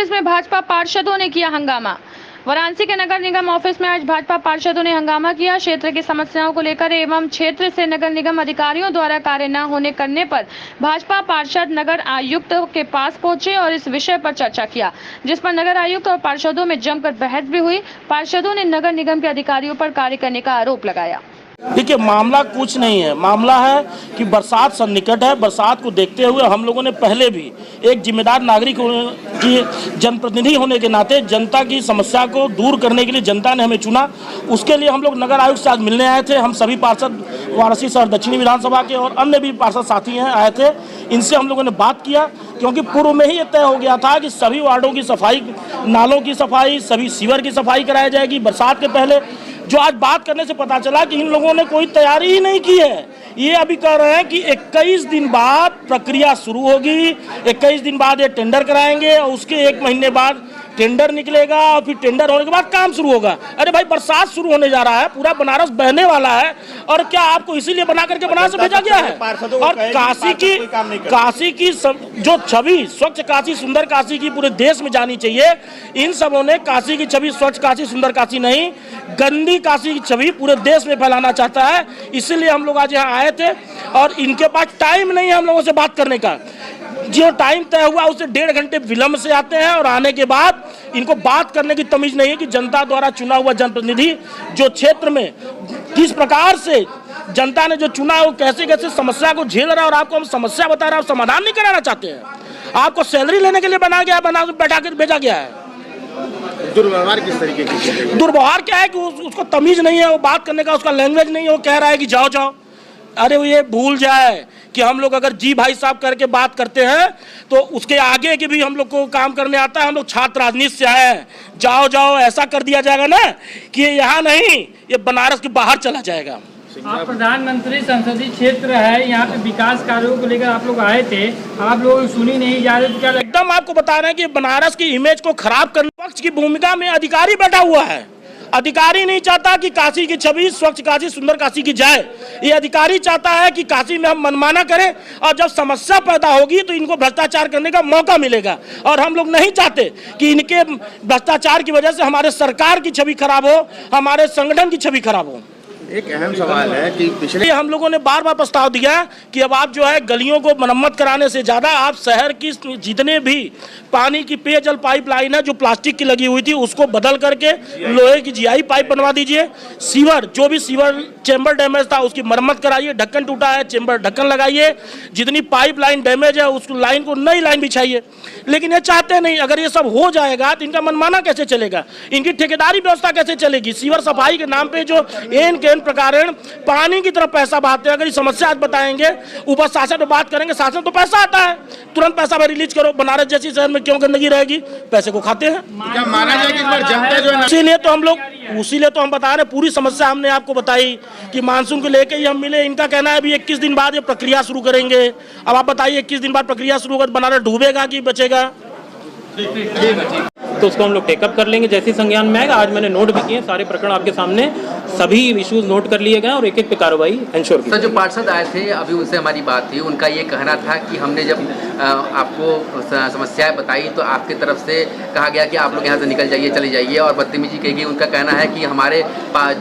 Office में भाजपा पार्षदों ने किया हंगामा। वाराणसी के नगर निगम ऑफिस में आज भाजपा पार्षदों ने हंगामा किया। क्षेत्र की समस्याओं को लेकर एवं क्षेत्र से नगर निगम अधिकारियों द्वारा कार्य न होने करने पर भाजपा पार्षद नगर आयुक्त के पास पहुंचे और इस विषय पर चर्चा किया, जिस पर नगर आयुक्त और पार्षदों में जमकर बहस भी हुई। पार्षदों ने नगर निगम के अधिकारियों पर कार्य करने का आरोप लगाया। देखिए, मामला कुछ नहीं है। मामला है कि बरसात सन्निकट है। बरसात को देखते हुए हम लोगों ने पहले भी एक जिम्मेदार नागरिक की जनप्रतिनिधि होने के नाते जनता की समस्या को दूर करने के लिए जनता ने हमें चुना। उसके लिए हम लोग नगर आयुक्त से आज मिलने आए थे। हम सभी पार्षद वाराणसी शहर दक्षिणी विधानसभा के और अन्य भी पार्षद साथी हैं आए थे। इनसे हम लोगों ने बात किया, क्योंकि पूर्व में ही ये तय हो गया था कि सभी वार्डों की सफाई, नालों की सफाई, सभी सीवर की सफाई कराई जाएगी बरसात के पहले। जो आज बात करने से पता चला कि इन लोगों ने कोई तैयारी ही नहीं की है। ये अभी कह रहे हैं कि 21 दिन बाद प्रक्रिया शुरू होगी, 21 दिन बाद ये टेंडर कराएंगे और उसके 1 महीने बाद टेंडर निकलेगा और फिर टेंडर होने के बाद काम शुरू होगा। अरे भाई, बरसात शुरू होने जा रहा है, पूरा बनारस बहने वाला है, और क्या आपको इसीलिए बना करके बनारस भेजा गया है? और काशी की जो छवि स्वच्छ काशी सुंदर काशी की पूरे देश में जानी चाहिए, इन सबों ने काशी की छवि स्वच्छ काशी सुंदर काशी नहीं, गंदी काशी की छवि पूरे देश में फैलाना चाहता है। इसीलिए हम लोग आज यहाँ आए थे और इनके पास टाइम नहीं है हम लोगों से बात करने का। जो टाइम तय हुआ उससे 1.5 घंटे विलंब से आते हैं और आने के बाद इनको बात करने की तमीज नहीं है कि जनता द्वारा चुना हुआ जनप्रतिनिधि जो क्षेत्र में किस प्रकार से जनता ने जो चुना है वो कैसे कैसे समस्या को झेल रहा है, और आपको हम समस्या बता रहे हैं, समाधान नहीं कराना चाहते हैं। आपको सैलरी लेने के लिए बना गया है, बना बैठा कर भेजा गया है। दुर्व्यवहार किस तरीके की? दुर्व्यवहार क्या है कि उसको तमीज नहीं है, वो बात करने का उसका लैंग्वेज नहीं है। वो कह रहा है कि जाओ जाओ। अरे वो ये भूल जाए कि हम लोग अगर जी भाई साहब करके बात करते हैं तो उसके आगे के भी हम लोग को काम करने आता है। हम लोग छात्र राजनीति से आए हैं। जाओ जाओ ऐसा कर दिया जाएगा ना कि ये यहाँ नहीं, ये बनारस के बाहर चला जाएगा। आप प्रधानमंत्री संसदीय क्षेत्र है, यहाँ पे विकास कार्यों को लेकर आप लोग आए थे, आप लोग सुनी नहीं जा रहे, क्या एकदम आपको बता रहे हैं कि बनारस की इमेज को खराब करने पक्ष की भूमिका में अधिकारी बैठा हुआ है। अधिकारी नहीं चाहता कि काशी की छवि स्वच्छ काशी सुंदर काशी की जाए। ये अधिकारी चाहता है कि काशी में हम मनमाना करें, और जब समस्या पैदा होगी तो इनको भ्रष्टाचार करने का मौका मिलेगा। और हम लोग नहीं चाहते कि इनके भ्रष्टाचार की वजह से हमारे सरकार की छवि खराब हो, हमारे संगठन की छवि खराब हो। एक अहम सवाल है कि पिछले हम लोगों ने बार बार प्रस्ताव दिया कि अब आप जो है गलियों को मरम्मत कराने से ज़्यादा आप शहर की जितने भी पानी की पेयजल पाइपलाइन है जो प्लास्टिक की लगी हुई थी उसको बदल करके लोहे की जीआई पाइप बनवा दीजिए। सीवर, जो भी सीवर चैम्बर डैमेज था उसकी मरम्मत कराइए। ढक्कन टूटा है, चैम्बर ढक्कन लगाइए। जितनी पाइपलाइन डैमेज है उस लाइन को नई लाइन बिछाइए। लेकिन ये चाहते नहीं। अगर ये सब हो जाएगा तो इनका मनमाना कैसे चलेगा? इनकी ठेकेदारी व्यवस्था कैसे चलेगी? सीवर सफाई के नाम पे जो एन प्रकार पानी की तरफ पैसा बहाते हैं। अगर ये समस्या आज बताएंगे, ऊपर शासन में बात करेंगे, शासन तो पैसा आता है, तुरंत पैसा भाई रिलीज करो। बनारस जैसी शहर में क्यों गंदगी रहेगी? पैसे को खाते हैं। क्या माना जाए कि इस बार जनता जो है, इसीलिए तो हम बता रहे हैं, पूरी समस्या हमने आपको बताई कि मानसून को लेकर ही हम मिले। इनका कहना है अभी 21 दिन बाद ये प्रक्रिया शुरू करेंगे। अब आप बताइए 21 दिन बाद प्रक्रिया शुरू होगा, बनारस डूबेगा कि बचेगा? तो उसको हम लोग टेकअप कर लेंगे जैसे संज्ञान में आएगा। आज मैंने नोट भी किए, सारे प्रकरण आपके सामने, सभी इश्यूज नोट कर लिए गए और एक एक पे कार्रवाई इंश्योर की। सर, जो पार्षद आए थे अभी उनसे हमारी बात थी, उनका ये कहना था कि हमने जब आपको समस्याएं बताई तो आपकी तरफ से कहा गया कि आप लोग यहाँ से निकल जाइए, चले जाइए, और बदतमीजी की गई। उनका कहना है कि हमारे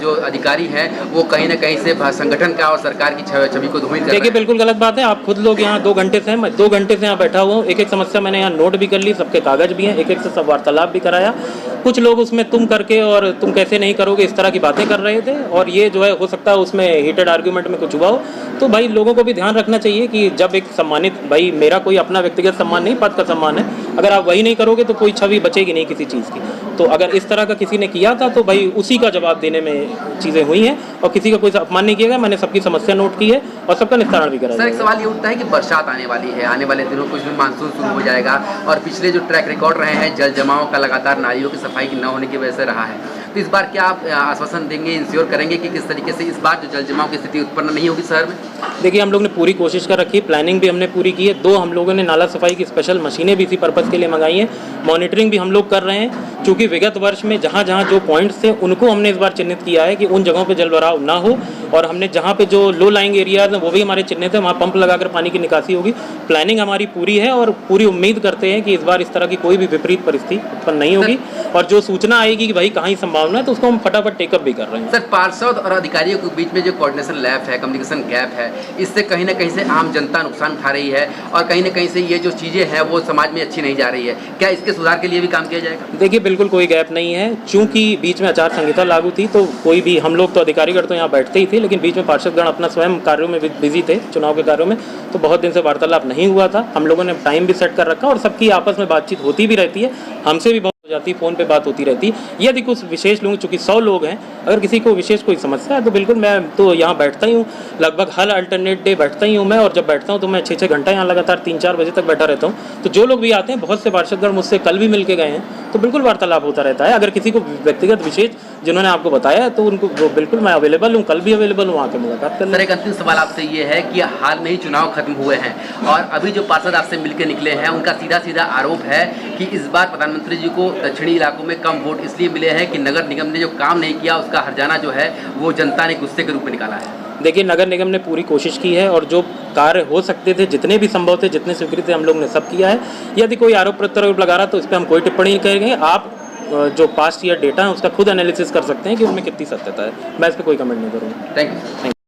जो अधिकारी हैं वो कहीं ना कहीं से संगठन का और सरकार की छवि को धूमिल कर रहे हैं। देखिए, बिल्कुल गलत बात है। आप खुद लोग यहाँ 2 घंटे से, मैं 2 घंटे से यहाँ बैठा हुआ हूँ। एक एक समस्या मैंने यहाँ नोट भी कर ली, सबके कागज भी हैं, एक एक से सब वार्तालाप भी कराया। कुछ लोग उसमें तुम करके और तुम कैसे नहीं करोगे इस तरह की बातें कर रहे थे, और ये जो है हो सकता है उसमें हीटेड आर्ग्यूमेंट में कुछ हुआ हो। तो भाई लोगों को भी ध्यान रखना चाहिए कि जब एक सम्मानित, भाई मेरा कोई अपना व्यक्तिगत सम्मान नहीं, पद का सम्मान है, अगर आप वही नहीं करोगे तो कोई छवि बचेगी नहीं किसी चीज़ की। तो अगर इस तरह का किसी ने किया था तो भाई उसी का जवाब देने में चीज़ें हुई हैं, और किसी का कोई अपमान नहीं किया गया। मैंने सबकी समस्या नोट की है और सबका निस्तारण भी करा। सर, एक सवाल ये उठता है कि बरसात आने वाली है, आने वाले दिनों कुछ दिन मानसून शुरू हो जाएगा, और पिछले जो ट्रैक रिकॉर्ड रहे हैं जल जमाव का लगातार नालियों की सफाई की न होने की वजह से रहा है, तो इस बार क्या आप आश्वासन देंगे, इंश्योर करेंगे कि किस तरीके से इस बार जो जल जमाव की स्थिति उत्पन्न नहीं होगी शहर में? देखिए, हम लोग ने पूरी कोशिश कर रखी है, प्लानिंग भी हमने पूरी की है। 2 हम लोगों ने नाला सफाई की स्पेशल मशीनें भी इसी पर्पज़ के लिए मंगाई हैं। मॉनिटरिंग भी हम लोग कर रहे हैं, क्योंकि विगत वर्ष में जहाँ जहाँ जो पॉइंट्स थे उनको हमने इस बार चिन्हित किया है कि उन जगहों पर जलभराव ना हो। और हमने जहाँ पे जो लो लाइंग एरियाज हैं वो भी हमारे चिन्हित है, वहाँ पंप लगाकर पानी की निकासी होगी। प्लानिंग हमारी पूरी है और पूरी उम्मीद करते हैं कि इस बार इस तरह की कोई भी विपरीत परिस्थिति उत्पन्न नहीं होगी और जो सूचना आएगी कि भाई कहाँ संभावना है तो उसको हम फटाफट टेकअप भी कर रहे हैं। सर, पार्षद और अधिकारियों के बीच में जो कोऑर्डिनेशन लैप है, कम्युनिकेशन गैप है, इससे कहीं ना कहीं से आम जनता नुकसान उठा रही है और कहीं ना कहीं से ये जो चीज़ें हैं वो समाज में अच्छी नहीं जा रही है। क्या इसके सुधार के लिए भी काम किया जाएगा? देखिए, बिल्कुल कोई गैप नहीं है। चूंकि बीच में आचार संहिता लागू थी तो कोई भी, हम लोग तो अधिकारीगण तो यहाँ बैठते ही थे, लेकिन बीच में पार्षदगण अपना स्वयं कार्यों में बिजी थे, चुनाव के कार्यों में, तो बहुत दिन से वार्तालाप नहीं हुआ था। हम लोगों ने टाइम भी सेट कर रखा और सबकी आपस में बातचीत होती भी रहती है, हमसे भी हो जाती है, फ़ोन पे बात होती रहती है। यदि कुछ विशेष लोग, चूँकि 100 लोग हैं, अगर किसी को विशेष कोई समस्या है तो बिल्कुल मैं तो यहाँ बैठता ही हूँ, लगभग हर अल्टरनेट डे बैठता ही हूँ मैं, और जब बैठता हूँ तो मैं 6-6 घंटा यहाँ लगातार 3-4 बजे तक बैठा रहता हूँ। तो जो लोग भी आते हैं, बहुत से पार्षदगण मुझसे कल भी मिल के गए हैं, तो बिल्कुल वार्तालाप होता रहता है। अगर किसी को व्यक्तिगत विशेष जिन्होंने आपको बताया तो उनको बिल्कुल मैं अवेलेबल हूँ, कल भी अवेलेबल हूँ, आके मुलाकात कर लें। सर, एक अंतिम सवाल आपसे ये है कि हाल में ही चुनाव खत्म हुए हैं और अभी जो पार्षद आपसे मिलकर निकले हैं उनका सीधा सीधा आरोप है कि इस बार प्रधानमंत्री जी को दक्षिणी इलाकों में कम वोट इसलिए मिले हैं कि नगर निगम ने जो काम नहीं किया उसका हर्जाना जो है वो जनता ने गुस्से के रूप में निकाला है। देखिए, नगर निगम ने पूरी कोशिश की है और जो कार्य हो सकते थे, जितने भी संभव थे, जितने स्वीकृत थे, हम लोग ने सब किया है। यदि कोई आरोप प्रत्यारोप लगा रहा तो इस पर हम कोई टिप्पणी नहीं करेंगे। आप जो पास्ट ईयर डेटा है उसका खुद एनालिसिस कर सकते हैं कि उनमें कितनी सत्यता है। मैं इस पर कोई कमेंट नहीं करूँगा। Thank you.